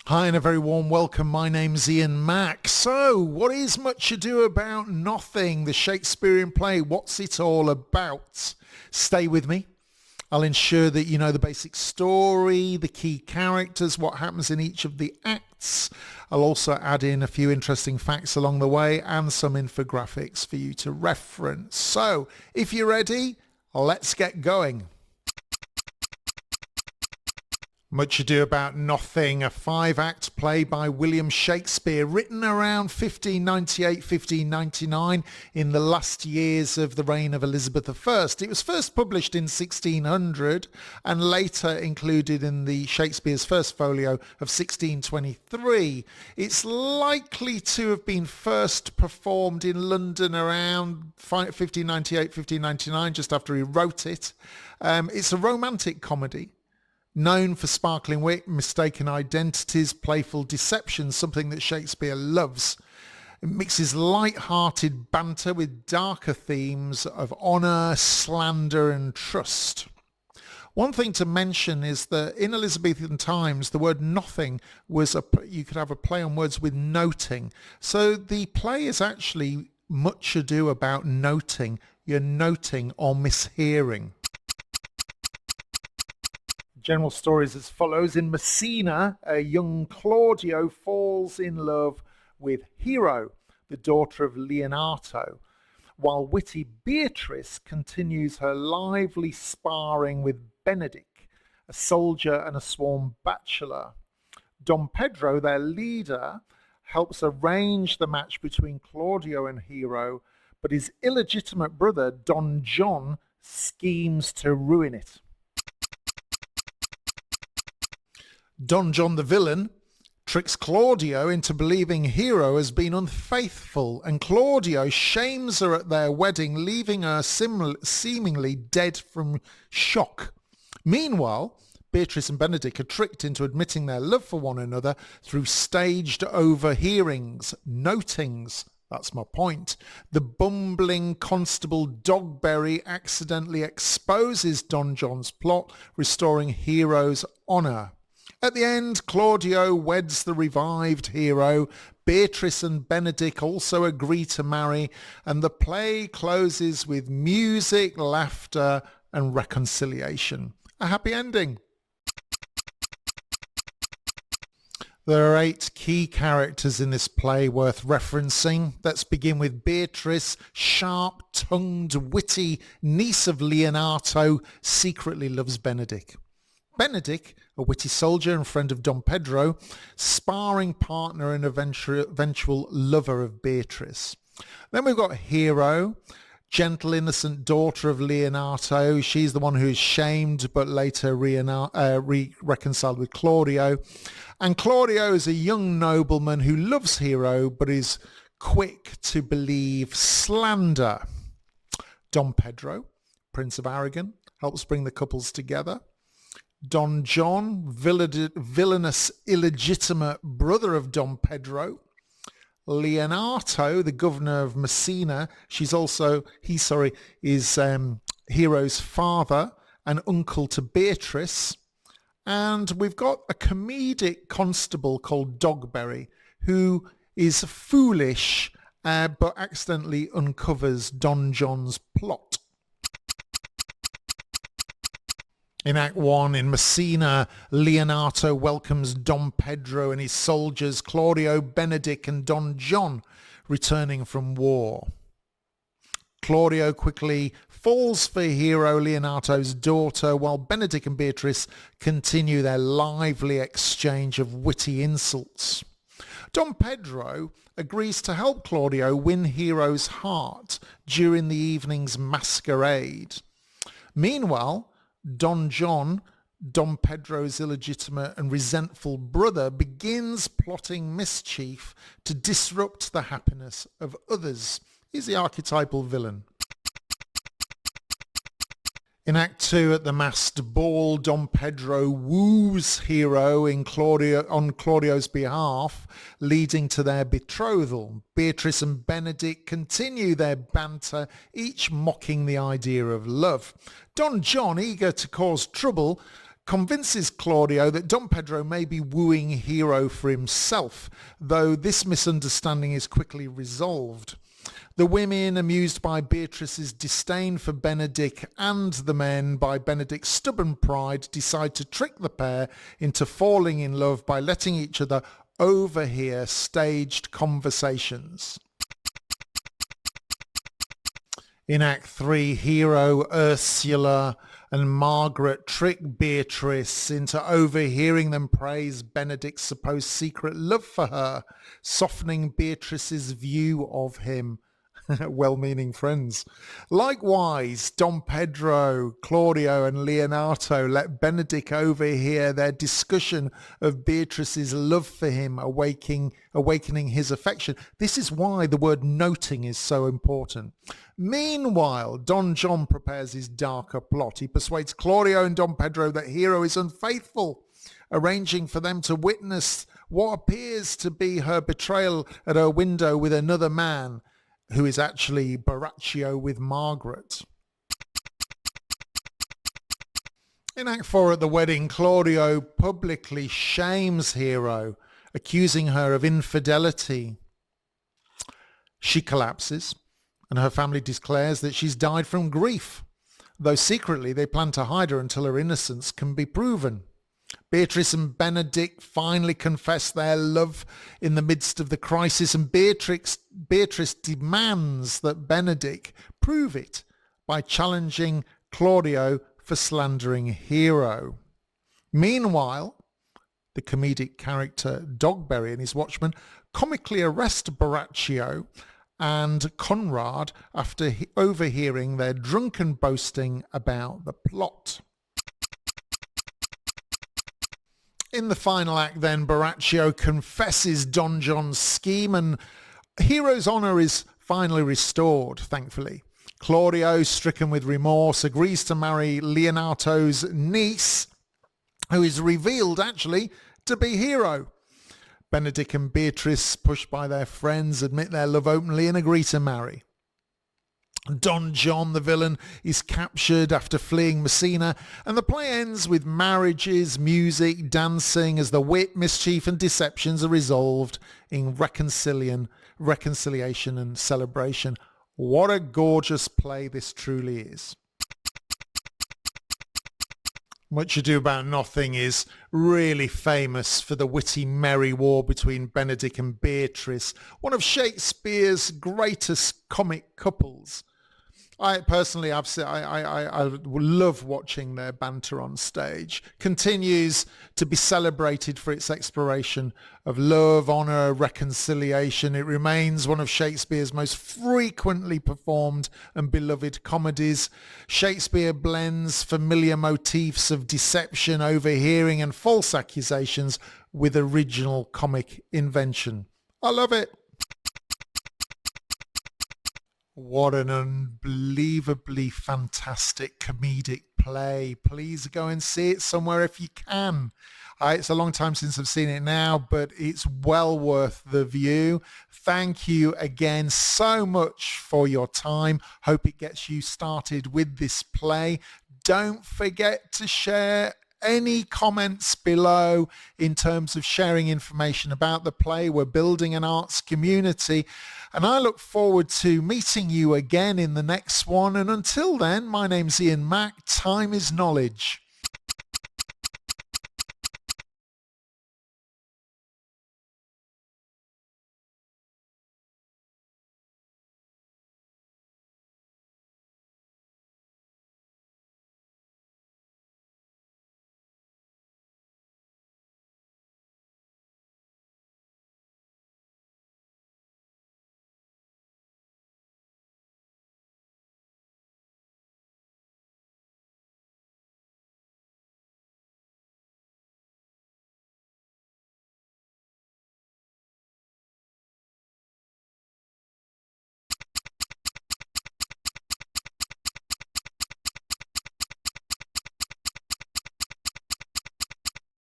Hi and a very warm welcome. My name's Ian Mack. So, what is Much Ado About Nothing, the Shakespearean play? What's it all about? Stay with me. I'll ensure that you know the basic story, the key characters, what happens in each of the acts. I'll also add in a few interesting facts along the way and some infographics for you to reference. So, if you're ready, let's get going. Much Ado About Nothing, a 5-act play by William Shakespeare, written around 1598-1599 in the last years of the reign of Elizabeth I. It was first published in 1600 and later included in the Shakespeare's first folio of 1623. It's likely to have been first performed in London around 1598-1599, just after he wrote it. It's a romantic comedy, known for sparkling wit, mistaken identities, playful deception, something that Shakespeare loves. It mixes light-hearted banter with darker themes of honour, slander and trust. One thing to mention is that in Elizabethan times, the word nothing was you could have a play on words with noting. So the play is actually much ado about noting. You're noting or mishearing. General story is as follows. In Messina, a young Claudio falls in love with Hero, the daughter of Leonato, while witty Beatrice continues her lively sparring with Benedick, a soldier and a sworn bachelor. Don Pedro, their leader, helps arrange the match between Claudio and Hero, but his illegitimate brother, Don John, schemes to ruin it. Don John the villain tricks Claudio into believing Hero has been unfaithful, and Claudio shames her at their wedding, leaving her seemingly dead from shock. Meanwhile, Beatrice and Benedick are tricked into admitting their love for one another through staged overhearings, notings. That's my point. The bumbling constable Dogberry accidentally exposes Don John's plot, restoring Hero's honour. At the end, Claudio weds the revived Hero. Beatrice and Benedick also agree to marry, and the play closes with music, laughter, and reconciliation. A happy ending. There are 8 key characters in this play worth referencing. Let's begin with Beatrice, sharp-tongued, witty niece of Leonato, secretly loves Benedick. Benedick, a witty soldier and friend of Don Pedro, sparring partner and eventual lover of Beatrice. Then we've got Hero, gentle, innocent daughter of Leonato. She's the one who is shamed but later reconciled with Claudio. And Claudio is a young nobleman who loves Hero but is quick to believe slander. Don Pedro, Prince of Aragon, helps bring the couples together. Don John, villainous illegitimate brother of Don Pedro. Leonato, the governor of Messina, is Hero's father and uncle to Beatrice. And we've got a comedic constable called Dogberry who is foolish but accidentally uncovers Don John's plot. In Act 1, in Messina, Leonato welcomes Don Pedro and his soldiers, Claudio, Benedick and Don John, returning from war. Claudio quickly falls for Hero, Leonato's daughter, while Benedick and Beatrice continue their lively exchange of witty insults. Don Pedro agrees to help Claudio win Hero's heart during the evening's masquerade. Meanwhile, Don John, Don Pedro's illegitimate and resentful brother, begins plotting mischief to disrupt the happiness of others. He's the archetypal villain. In Act 2, at the masked ball, Don Pedro woos Hero on Claudio's behalf, leading to their betrothal. Beatrice and Benedick continue their banter, each mocking the idea of love. Don John, eager to cause trouble, convinces Claudio that Don Pedro may be wooing Hero for himself, though this misunderstanding is quickly resolved. The women, amused by Beatrice's disdain for Benedick, and the men, by Benedick's stubborn pride, decide to trick the pair into falling in love by letting each other overhear staged conversations. In Act 3, Hero, Ursula and Margaret trick Beatrice into overhearing them praise Benedick's supposed secret love for her, softening Beatrice's view of him. Well-meaning friends. Likewise, Don Pedro, Claudio and Leonato let Benedick overhear their discussion of Beatrice's love for him, awakening his affection. This is why the word noting is so important. Meanwhile, Don John prepares his darker plot. He persuades Claudio and Don Pedro that Hero is unfaithful, arranging for them to witness what appears to be her betrayal at her window with another man, who is actually Borachio with Margaret. In Act 4 at the wedding, Claudio publicly shames Hero, accusing her of infidelity. She collapses, and her family declares that she's died from grief, though secretly they plan to hide her until her innocence can be proven. Beatrice and Benedick finally confess their love in the midst of the crisis, and Beatrice demands that Benedick prove it by challenging Claudio for slandering Hero. Meanwhile, the comedic character Dogberry and his watchman comically arrest Borachio and Conrad after overhearing their drunken boasting about the plot. In the final act then, Borachio confesses Don John's scheme and Hero's honour is finally restored, thankfully. Claudio, stricken with remorse, agrees to marry Leonato's niece, who is revealed actually to be Hero. Benedick and Beatrice, pushed by their friends, admit their love openly and agree to marry. Don John, the villain, is captured after fleeing Messina, and the play ends with marriages, music, dancing, as the wit, mischief and deceptions are resolved in reconciliation and celebration. What a gorgeous play this truly is. Much Ado About Nothing is really famous for the witty merry war between Benedick and Beatrice, one of Shakespeare's greatest comic couples. I personally, I love watching their banter on stage. Continues to be celebrated for its exploration of love, honour, reconciliation. It remains one of Shakespeare's most frequently performed and beloved comedies. Shakespeare blends familiar motifs of deception, overhearing and false accusations with original comic invention. I love it. What an unbelievably fantastic comedic play. Please go and see it somewhere if you can. It's a long time since I've seen it now, but it's well worth the view. Thank you again so much for your time. Hope it gets you started with this play. Don't forget to share any comments below in terms of sharing information about the play. We're building an arts community, and I look forward to meeting you again in the next one. And until then, my name's Ian Mack. Time is knowledge.